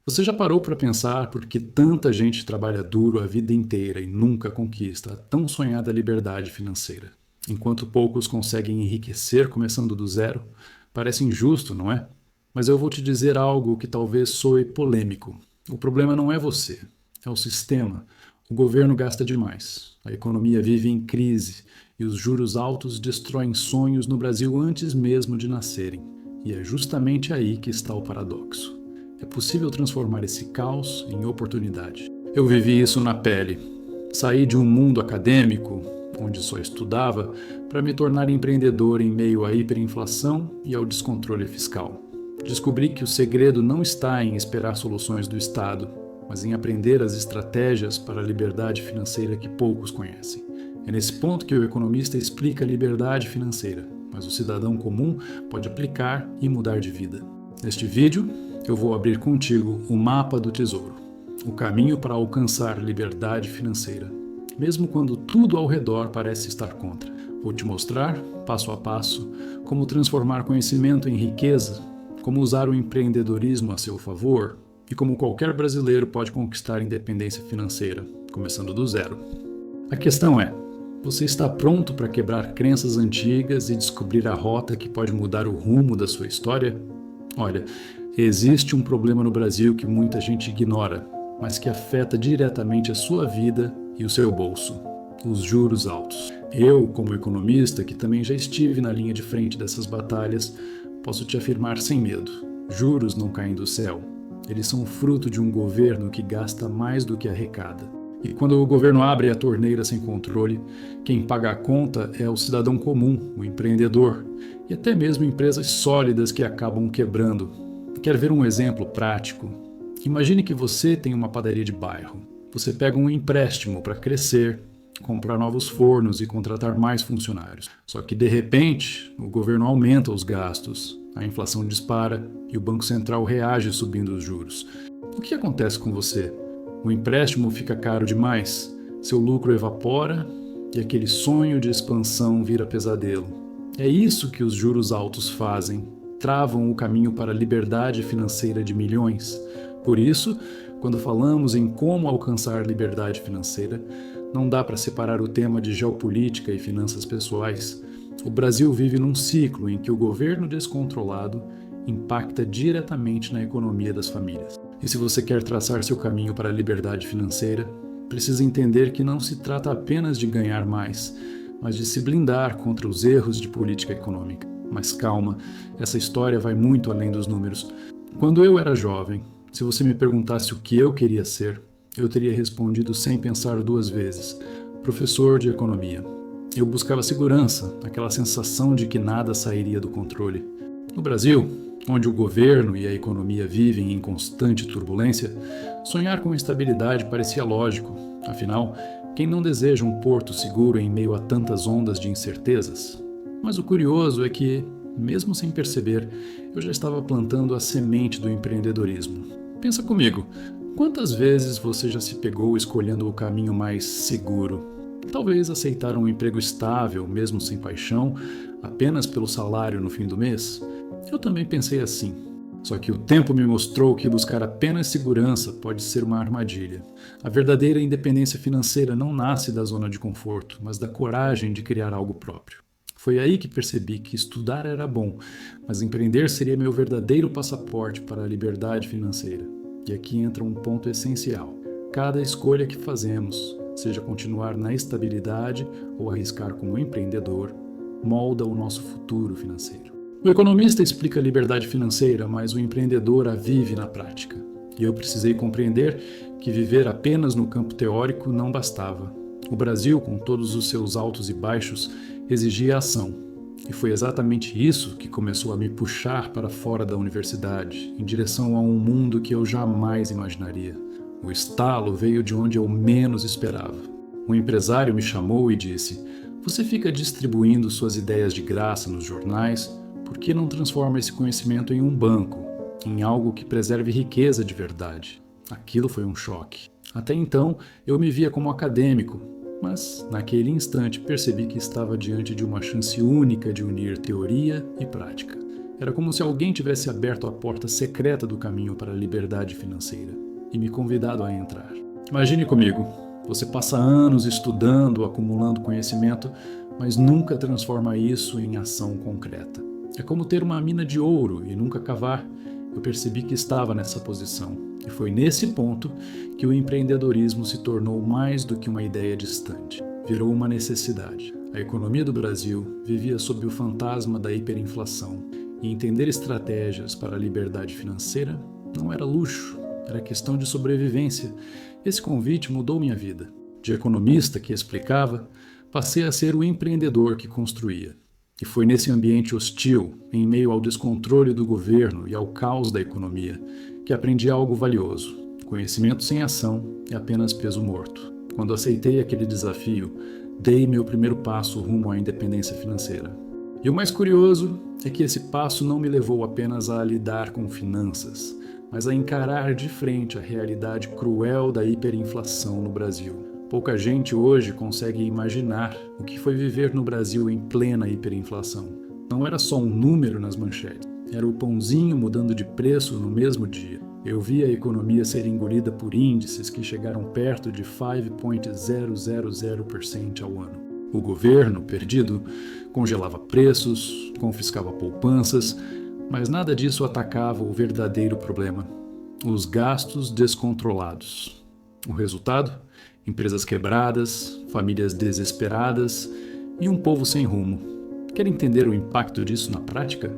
Você já parou para pensar por que tanta gente trabalha duro a vida inteira e nunca conquista a tão sonhada liberdade financeira, enquanto poucos conseguem enriquecer começando do zero? Parece injusto, não é? Mas eu vou te dizer algo que talvez soe polêmico. O problema não é você, é o sistema. O governo gasta demais, a economia vive em crise e os juros altos destroem sonhos no Brasil antes mesmo de nascerem. E é justamente aí que está o paradoxo. É possível transformar esse caos em oportunidade. Eu vivi isso na pele. Saí de um mundo acadêmico, onde só estudava, para me tornar empreendedor em meio à hiperinflação e ao descontrole fiscal. Descobri que o segredo não está em esperar soluções do Estado, mas em aprender as estratégias para a liberdade financeira que poucos conhecem. É nesse ponto que o economista explica a liberdade financeira, mas o cidadão comum pode aplicar e mudar de vida. Neste vídeo, eu vou abrir contigo o mapa do tesouro, o caminho para alcançar liberdade financeira, mesmo quando tudo ao redor parece estar contra. Vou te mostrar, passo a passo, como transformar conhecimento em riqueza, como usar o empreendedorismo a seu favor e como qualquer brasileiro pode conquistar independência financeira, começando do zero. A questão é, você está pronto para quebrar crenças antigas e descobrir a rota que pode mudar o rumo da sua história? Olha, existe um problema no Brasil que muita gente ignora, mas que afeta diretamente a sua vida e o seu bolso: os juros altos. Eu, como economista, que também já estive na linha de frente dessas batalhas, posso te afirmar sem medo: juros não caem do céu. Eles são fruto de um governo que gasta mais do que arrecada. E quando o governo abre a torneira sem controle, quem paga a conta é o cidadão comum, o empreendedor, e até mesmo empresas sólidas que acabam quebrando. Quer ver um exemplo prático? Imagine que você tem uma padaria de bairro. Você pega um empréstimo para crescer, comprar novos fornos e contratar mais funcionários. Só que, de repente, o governo aumenta os gastos, a inflação dispara e o Banco Central reage subindo os juros. O que acontece com você? O empréstimo fica caro demais, seu lucro evapora e aquele sonho de expansão vira pesadelo. É isso que os juros altos fazem, travam o caminho para a liberdade financeira de milhões. Por isso, quando falamos em como alcançar liberdade financeira, não dá para separar o tema de geopolítica e finanças pessoais. O Brasil vive num ciclo em que o governo descontrolado impacta diretamente na economia das famílias. E se você quer traçar seu caminho para a liberdade financeira, precisa entender que não se trata apenas de ganhar mais, mas de se blindar contra os erros de política econômica. Mas calma, essa história vai muito além dos números. Quando eu era jovem, se você me perguntasse o que eu queria ser, eu teria respondido sem pensar duas vezes: professor de economia. Eu buscava segurança, aquela sensação de que nada sairia do controle. No Brasil, onde o governo e a economia vivem em constante turbulência, sonhar com estabilidade parecia lógico. Afinal, quem não deseja um porto seguro em meio a tantas ondas de incertezas? Mas o curioso é que, mesmo sem perceber, eu já estava plantando a semente do empreendedorismo. Pensa comigo, quantas vezes você já se pegou escolhendo o caminho mais seguro? Talvez aceitar um emprego estável, mesmo sem paixão, apenas pelo salário no fim do mês? Eu também pensei assim. Só que o tempo me mostrou que buscar apenas segurança pode ser uma armadilha. A verdadeira independência financeira não nasce da zona de conforto, mas da coragem de criar algo próprio. Foi aí que percebi que estudar era bom, mas empreender seria meu verdadeiro passaporte para a liberdade financeira. E aqui entra um ponto essencial. Cada escolha que fazemos, seja continuar na estabilidade ou arriscar como empreendedor, molda o nosso futuro financeiro. O economista explica a liberdade financeira, mas o empreendedor a vive na prática. E eu precisei compreender que viver apenas no campo teórico não bastava. O Brasil, com todos os seus altos e baixos, exigia ação. E foi exatamente isso que começou a me puxar para fora da universidade, em direção a um mundo que eu jamais imaginaria. O estalo veio de onde eu menos esperava. Um empresário me chamou e disse: "Você fica distribuindo suas ideias de graça nos jornais, por que não transforma esse conhecimento em um banco, em algo que preserve riqueza de verdade?" Aquilo foi um choque. Até então, eu me via como acadêmico, mas naquele instante percebi que estava diante de uma chance única de unir teoria e prática. Era como se alguém tivesse aberto a porta secreta do caminho para a liberdade financeira e me convidado a entrar. Imagine comigo, você passa anos estudando, acumulando conhecimento, mas nunca transforma isso em ação concreta. É como ter uma mina de ouro e nunca cavar. Eu percebi que estava nessa posição, e foi nesse ponto que o empreendedorismo se tornou mais do que uma ideia distante. Virou uma necessidade. A economia do Brasil vivia sob o fantasma da hiperinflação, e entender estratégias para a liberdade financeira não era luxo, era questão de sobrevivência. Esse convite mudou minha vida. De economista que explicava, passei a ser o empreendedor que construía. E foi nesse ambiente hostil, em meio ao descontrole do governo e ao caos da economia, que aprendi algo valioso. Conhecimento sem ação é apenas peso morto. Quando aceitei aquele desafio, dei meu primeiro passo rumo à independência financeira. E o mais curioso é que esse passo não me levou apenas a lidar com finanças, mas a encarar de frente a realidade cruel da hiperinflação no Brasil. Pouca gente hoje consegue imaginar o que foi viver no Brasil em plena hiperinflação. Não era só um número nas manchetes, era o pãozinho mudando de preço no mesmo dia. Eu vi a economia ser engolida por índices que chegaram perto de 5,000% ao ano. O governo, perdido, congelava preços, confiscava poupanças, mas nada disso atacava o verdadeiro problema: os gastos descontrolados. O resultado? Empresas quebradas, famílias desesperadas e um povo sem rumo. Quer entender o impacto disso na prática?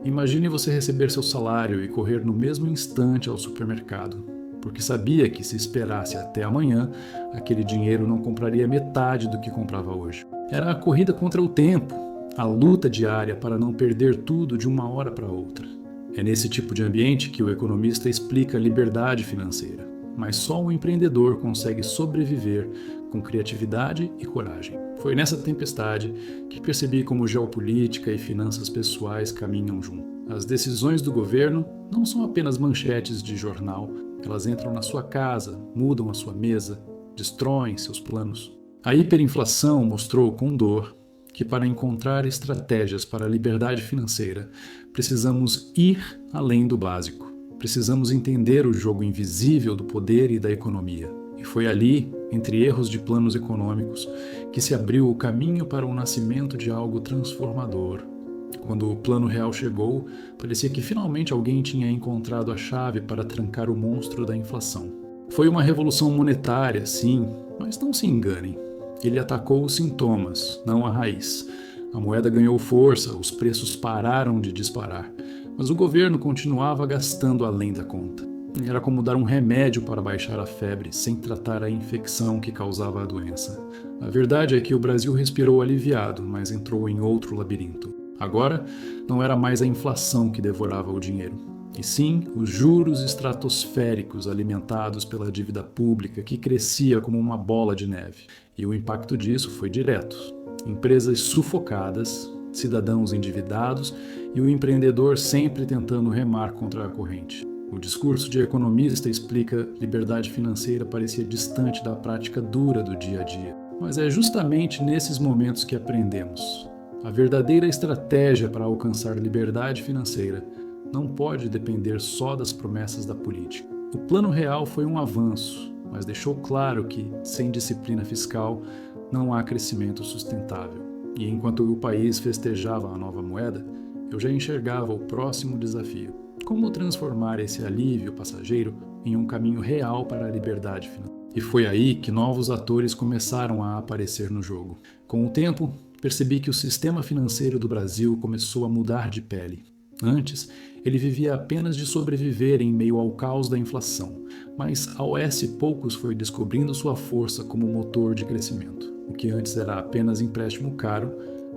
Imagine você receber seu salário e correr no mesmo instante ao supermercado, porque sabia que se esperasse até amanhã, aquele dinheiro não compraria metade do que comprava hoje. Era a corrida contra o tempo, a luta diária para não perder tudo de uma hora para outra. É nesse tipo de ambiente que o economista explica a liberdade financeira. Mas só um empreendedor consegue sobreviver com criatividade e coragem. Foi nessa tempestade que percebi como geopolítica e finanças pessoais caminham juntos. As decisões do governo não são apenas manchetes de jornal, elas entram na sua casa, mudam a sua mesa, destroem seus planos. A hiperinflação mostrou com dor que para encontrar estratégias para a liberdade financeira, precisamos ir além do básico. Precisamos entender o jogo invisível do poder e da economia. E foi ali, entre erros de planos econômicos, que se abriu o caminho para o nascimento de algo transformador. Quando o Plano Real chegou, parecia que finalmente alguém tinha encontrado a chave para trancar o monstro da inflação. Foi uma revolução monetária, sim, mas não se enganem. Ele atacou os sintomas, não a raiz. A moeda ganhou força, os preços pararam de disparar. Mas o governo continuava gastando além da conta. Era como dar um remédio para baixar a febre, sem tratar a infecção que causava a doença. A verdade é que o Brasil respirou aliviado, mas entrou em outro labirinto. Agora, não era mais a inflação que devorava o dinheiro, e sim os juros estratosféricos alimentados pela dívida pública que crescia como uma bola de neve. E o impacto disso foi direto. Empresas sufocadas, cidadãos endividados e o empreendedor sempre tentando remar contra a corrente. O discurso de economista explica que liberdade financeira parecia distante da prática dura do dia a dia. Mas é justamente nesses momentos que aprendemos. A verdadeira estratégia para alcançar liberdade financeira não pode depender só das promessas da política. O Plano Real foi um avanço, mas deixou claro que, sem disciplina fiscal, não há crescimento sustentável. E enquanto o país festejava a nova moeda, eu já enxergava o próximo desafio. Como transformar esse alívio passageiro em um caminho real para a liberdade financeira? E foi aí que novos atores começaram a aparecer no jogo. Com o tempo, percebi que o sistema financeiro do Brasil começou a mudar de pele. Antes, ele vivia apenas de sobreviver em meio ao caos da inflação, mas a OS Poucos foi descobrindo sua força como motor de crescimento. O que antes era apenas empréstimo caro,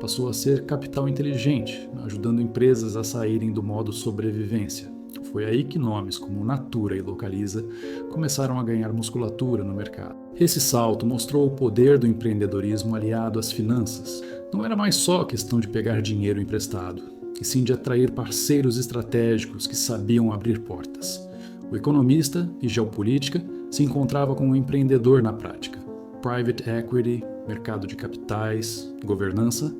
passou a ser capital inteligente, ajudando empresas a saírem do modo sobrevivência. Foi aí que nomes como Natura e Localiza começaram a ganhar musculatura no mercado. Esse salto mostrou o poder do empreendedorismo aliado às finanças. Não era mais só questão de pegar dinheiro emprestado, e sim de atrair parceiros estratégicos que sabiam abrir portas. O economista e geopolítica se encontrava com o empreendedor na prática. Private equity, mercado de capitais, governança.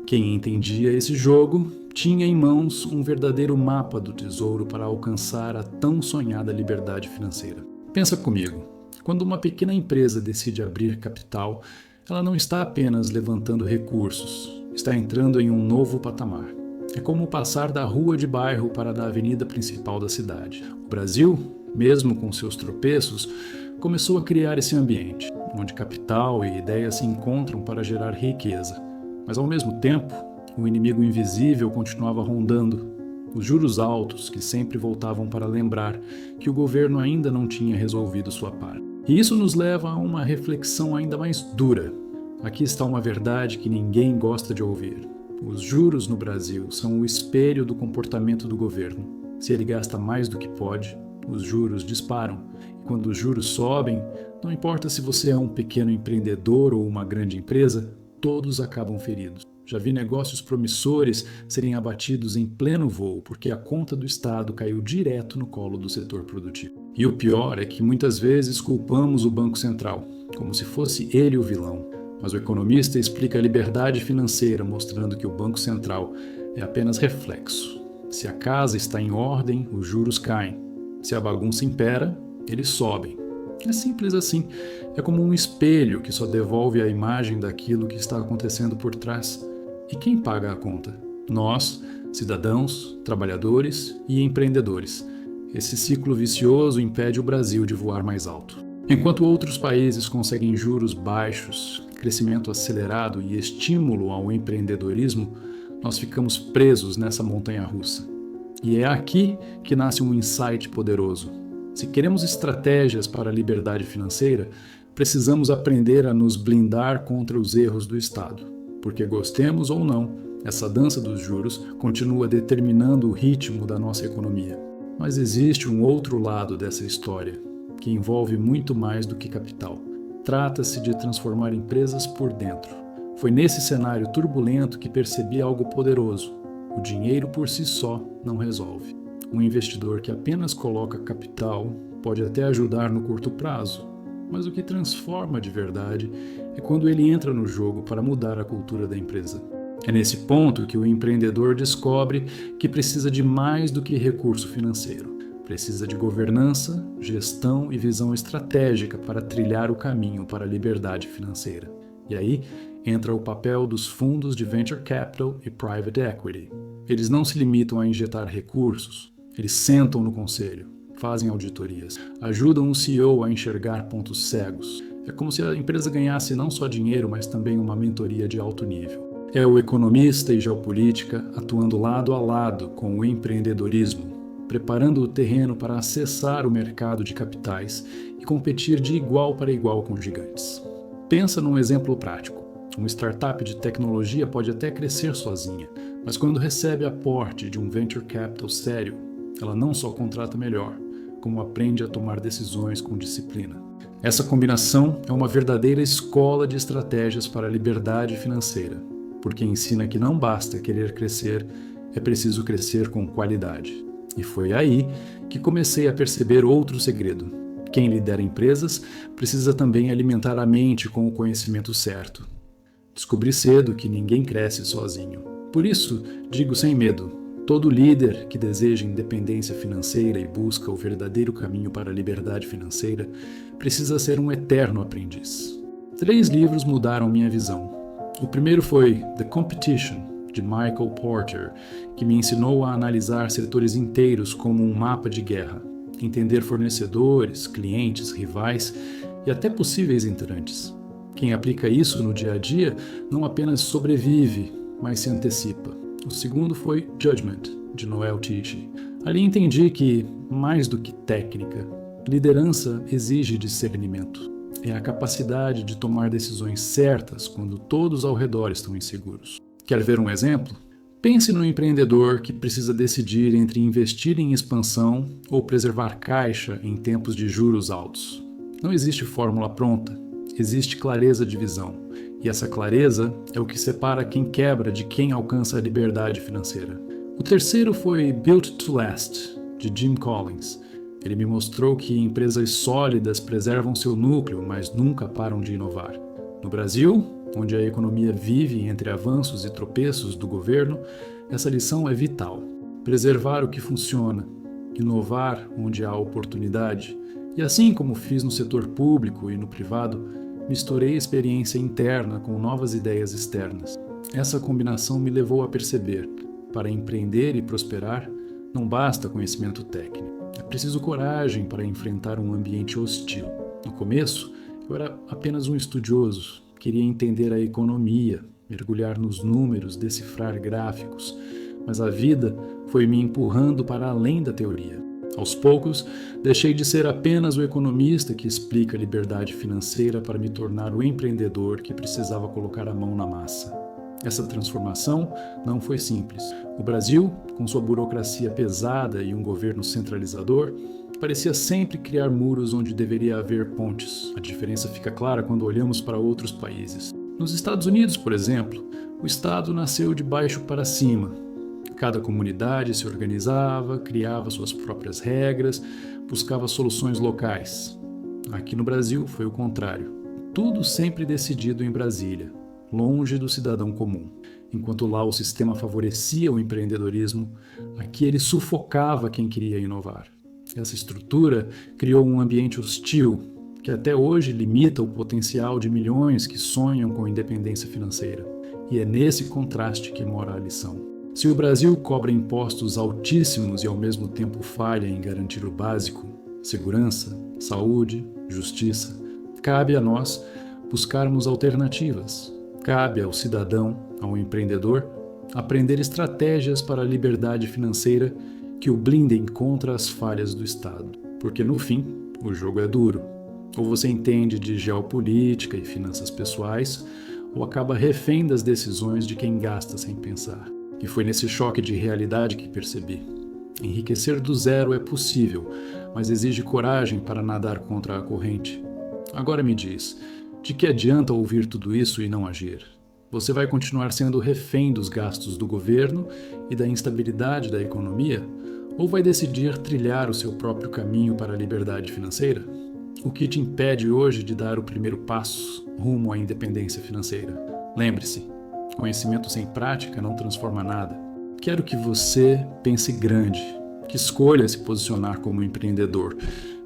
Quem entendia esse jogo tinha em mãos um verdadeiro mapa do tesouro para alcançar a tão sonhada liberdade financeira. Pensa comigo, quando uma pequena empresa decide abrir capital, ela não está apenas levantando recursos, está entrando em um novo patamar. É como passar da rua de bairro para a avenida principal da cidade. O Brasil, mesmo com seus tropeços, começou a criar esse ambiente, onde capital e ideias se encontram para gerar riqueza. Mas ao mesmo tempo, o inimigo invisível continuava rondando. Os juros altos que sempre voltavam para lembrar que o governo ainda não tinha resolvido sua parte. E isso nos leva a uma reflexão ainda mais dura. Aqui está uma verdade que ninguém gosta de ouvir. Os juros no Brasil são o espelho do comportamento do governo. Se ele gasta mais do que pode, os juros disparam. E quando os juros sobem, não importa se você é um pequeno empreendedor ou uma grande empresa, todos acabam feridos. Já vi negócios promissores serem abatidos em pleno voo porque a conta do Estado caiu direto no colo do setor produtivo. E o pior é que muitas vezes culpamos o Banco Central, como se fosse ele o vilão. Mas o economista explica a liberdade financeira mostrando que o Banco Central é apenas reflexo. Se a casa está em ordem, os juros caem. Se a bagunça impera, eles sobem. É simples assim. É como um espelho que só devolve a imagem daquilo que está acontecendo por trás. E quem paga a conta? Nós, cidadãos, trabalhadores e empreendedores. Esse ciclo vicioso impede o Brasil de voar mais alto. Enquanto outros países conseguem juros baixos, crescimento acelerado e estímulo ao empreendedorismo, nós ficamos presos nessa montanha-russa. E é aqui que nasce um insight poderoso. Se queremos estratégias para a liberdade financeira, precisamos aprender a nos blindar contra os erros do Estado. Porque gostemos ou não, essa dança dos juros continua determinando o ritmo da nossa economia. Mas existe um outro lado dessa história, que envolve muito mais do que capital. Trata-se de transformar empresas por dentro. Foi nesse cenário turbulento que percebi algo poderoso. O dinheiro por si só não resolve. Um investidor que apenas coloca capital pode até ajudar no curto prazo, mas o que transforma de verdade é quando ele entra no jogo para mudar a cultura da empresa. É nesse ponto que o empreendedor descobre que precisa de mais do que recurso financeiro. Precisa de governança, gestão e visão estratégica para trilhar o caminho para a liberdade financeira. E aí entra o papel dos fundos de venture capital e private equity. Eles não se limitam a injetar recursos, eles sentam no conselho, fazem auditorias, ajudam o CEO a enxergar pontos cegos. É como se a empresa ganhasse não só dinheiro, mas também uma mentoria de alto nível. É o economista e geopolítica atuando lado a lado com o empreendedorismo, preparando o terreno para acessar o mercado de capitais e competir de igual para igual com gigantes. Pensa num exemplo prático. Uma startup de tecnologia pode até crescer sozinha, mas quando recebe aporte de um venture capital sério, ela não só contrata melhor, como aprende a tomar decisões com disciplina. Essa combinação é uma verdadeira escola de estratégias para a liberdade financeira, porque ensina que não basta querer crescer, é preciso crescer com qualidade. E foi aí que comecei a perceber outro segredo. Quem lidera empresas precisa também alimentar a mente com o conhecimento certo. Descobri cedo que ninguém cresce sozinho. Por isso, digo sem medo, todo líder que deseja independência financeira e busca o verdadeiro caminho para a liberdade financeira precisa ser um eterno aprendiz. 3 livros mudaram minha visão. O primeiro foi The Competition, de Michael Porter, que me ensinou a analisar setores inteiros como um mapa de guerra, entender fornecedores, clientes, rivais e até possíveis entrantes. Quem aplica isso no dia a dia não apenas sobrevive, mas se antecipa. O segundo foi Judgment, de Noel Tichy. Ali entendi que, mais do que técnica, liderança exige discernimento. É a capacidade de tomar decisões certas quando todos ao redor estão inseguros. Quer ver um exemplo? Pense no empreendedor que precisa decidir entre investir em expansão ou preservar caixa em tempos de juros altos. Não existe fórmula pronta, existe clareza de visão. E essa clareza é o que separa quem quebra de quem alcança a liberdade financeira. O terceiro foi Built to Last, de Jim Collins. Ele me mostrou que empresas sólidas preservam seu núcleo, mas nunca param de inovar. No Brasil, onde a economia vive entre avanços e tropeços do governo, Essa lição é vital. Preservar o que funciona, inovar onde há oportunidade, e assim como fiz no setor público e no privado, misturei experiência interna com novas ideias externas. Essa combinação me levou a perceber: para empreender e prosperar, não basta conhecimento técnico. É preciso coragem para enfrentar um ambiente hostil. No começo, eu era apenas um estudioso, queria entender a economia, mergulhar nos números, decifrar gráficos, mas a vida foi me empurrando para além da teoria. Aos poucos, deixei de ser apenas o economista que explica a liberdade financeira para me tornar o empreendedor que precisava colocar a mão na massa. Essa transformação não foi simples. O Brasil, com sua burocracia pesada e um governo centralizador, parecia sempre criar muros onde deveria haver pontes. A diferença fica clara quando olhamos para outros países. Nos Estados Unidos, por exemplo, o Estado nasceu de baixo para cima. Cada comunidade se organizava, criava suas próprias regras, buscava soluções locais. Aqui no Brasil foi o contrário. Tudo sempre decidido em Brasília, longe do cidadão comum. Enquanto lá o sistema favorecia o empreendedorismo, aqui ele sufocava quem queria inovar. Essa estrutura criou um ambiente hostil, que até hoje limita o potencial de milhões que sonham com independência financeira. E é nesse contraste que mora a lição. Se o Brasil cobra impostos altíssimos e ao mesmo tempo falha em garantir o básico, segurança, saúde, justiça, cabe a nós buscarmos alternativas. Cabe ao cidadão, ao empreendedor, aprender estratégias para a liberdade financeira que o blindem contra as falhas do Estado. Porque no fim, o jogo é duro. Ou você entende de geopolítica e finanças pessoais, ou acaba refém das decisões de quem gasta sem pensar. E foi nesse choque de realidade que percebi. Enriquecer do zero é possível, mas exige coragem para nadar contra a corrente. Agora me diz, de que adianta ouvir tudo isso e não agir? Você vai continuar sendo refém dos gastos do governo e da instabilidade da economia? Ou vai decidir trilhar o seu próprio caminho para a liberdade financeira? O que te impede hoje de dar o primeiro passo rumo à independência financeira? Lembre-se, conhecimento sem prática não transforma nada. Quero que você pense grande, que escolha se posicionar como empreendedor,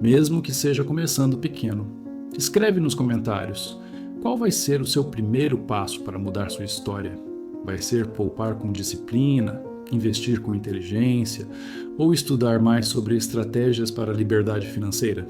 mesmo que seja começando pequeno. Escreve nos comentários qual vai ser o seu primeiro passo para mudar sua história. Vai ser poupar com disciplina, investir com inteligência ou estudar mais sobre estratégias para a liberdade financeira?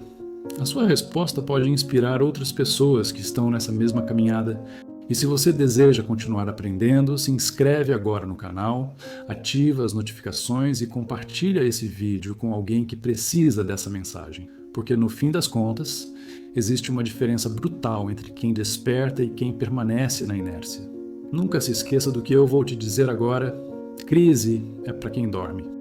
A sua resposta pode inspirar outras pessoas que estão nessa mesma caminhada. E se você deseja continuar aprendendo, se inscreve agora no canal, ativa as notificações e compartilha esse vídeo com alguém que precisa dessa mensagem. Porque no fim das contas, existe uma diferença brutal entre quem desperta e quem permanece na inércia. Nunca se esqueça do que eu vou te dizer agora: crise é para quem dorme.